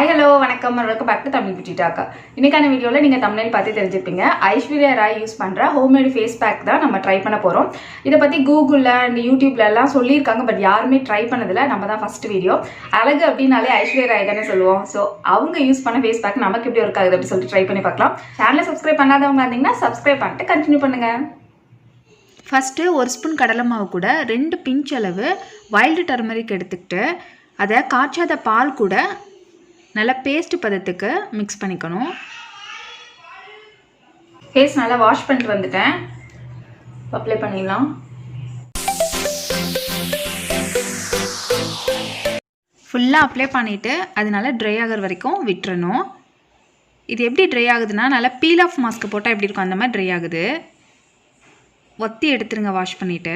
Hi, hello, வணக்கம் welcome back to Tamil Beauty Talk. இன்னைக்கான வீடியோல நீங்க thumbnail பார்த்து தெரிஞ்சிருப்பீங்க. ஐஸ்வர்யா ராய் யூஸ் பண்ற ஹோம்மேட் ஃபேஸ் பேக் தான் நம்ம ட்ரை பண்ண போறோம். இத பத்தி கூகுள்ல and யூடியூப்ல எல்லாம் சொல்லிருக்காங்க பட் யாருமே ட்ரை பண்ணதில்ல. நம்ம தான் ஃபர்ஸ்ட் வீடியோ. அழகு அப்படினாலே ஐஸ்வர்யா ராய் தானே சொல்லுவோம். சோ அவங்க யூஸ் பண்ண ஃபேஸ் பேக் நமக்கு எப்படி ஒர்க் ஆகுது அப்படி சொல்லி ட்ரை பண்ணி பார்க்கலாம். சேனலை சப்ஸ்கிரைப் பண்ணாதவங்க இருந்தீங்கன்னா சப்ஸ்கிரைப் பண்ணிட்டு கண்டினியூ பண்ணுங்க. ஃபர்ஸ்ட் ஒரு ஸ்பூன் கடலை மாவு கூட 2 பிஞ்ச் அளவு வைல்ட் டர்மரிக் எடுத்துக்கிட்டு அதை காய்ச்சாத பால் கூட நல்லா பேஸ்ட் பதத்துக்கு மிக்ஸ் பண்ணிக்கணும். ஃபேஸ் நல்லா வாஷ் பண்ணிட்டு வந்துட்டேன். அப்ளை பண்ணிடலாம். ஃபுல்லாக அப்ளை பண்ணிவிட்டு அது நல்லா ட்ரை ஆகிற வரைக்கும் விட்டுறணும். இது எப்படி ட்ரை ஆகுதுன்னா நல்லா பீல் ஆஃப் மாஸ்க் போட்டால் எப்படி இருக்கும் அந்த மாதிரி ட்ரை ஆகுது. ஒத்தி எடுத்துருங்க வாஷ் பண்ணிவிட்டு.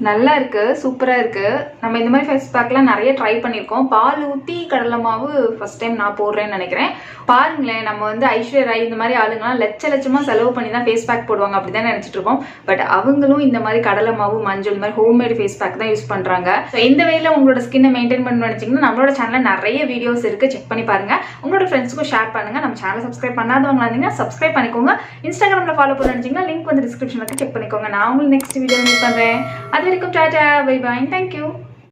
நல்லா இருக்கு, சூப்பரா இருக்கு. நம்ம இந்த மாதிரி ஃபேஸ் பேக்லாம் நிறைய ட்ரை பண்ணியிருக்கோம். பால் ஊற்றி கடலை மாவு ஃபர்ஸ்ட் டைம் நான் போடுறேன்னு நினைக்கிறேன். பாருங்களேன், நம்ம வந்து ஐஸ்வர்யா ராய் இந்த மாதிரி ஆளுங்கலாம் லட்சமாக செலவு பண்ணி தான் ஃபேஸ் பேக் போடுவாங்க அப்படி தான் நினச்சிட்டு இருக்கோம். பட் அவங்களும் இந்த மாதிரி கடலை மாவு மஞ்சள் இந்த மாதிரி ஹோம்மேட் ஃபேஸ் பேக் தான் யூஸ் பண்ணுறாங்க. ஸோ இந்த வேல உங்களோட ஸ்கின்னை மெயின்டைன் பண்ணணும்னு நினச்சிங்கன்னா நம்மளோட சேனலில் நிறைய வீடியோஸ் இருக்குது, செக் பண்ணி பாருங்க. உங்களோட ஃப்ரெண்ட்ஸுக்கும் ஷேர் பண்ணுங்க. நம்ம சேனலை சப்ஸ்கிரைப் பண்ணாதவங்களா இருந்தீங்கன்னா சப்ஸ்கிரைப் பண்ணிக்கோங்க. இன்ஸ்டாகிராமில் ஃபாலோ பண்ண நினச்சிங்கன்னா லிங்க் வந்து டிஸ்கிரிப்ஷனில் செக் பண்ணிக்கோங்க. நான் உங்களுக்கு நெக்ஸ்ட் வீடியோ மீட் பண்ணுறேன். அது வரைக்கும் டாடா, பை பை, தேங்க்யூ.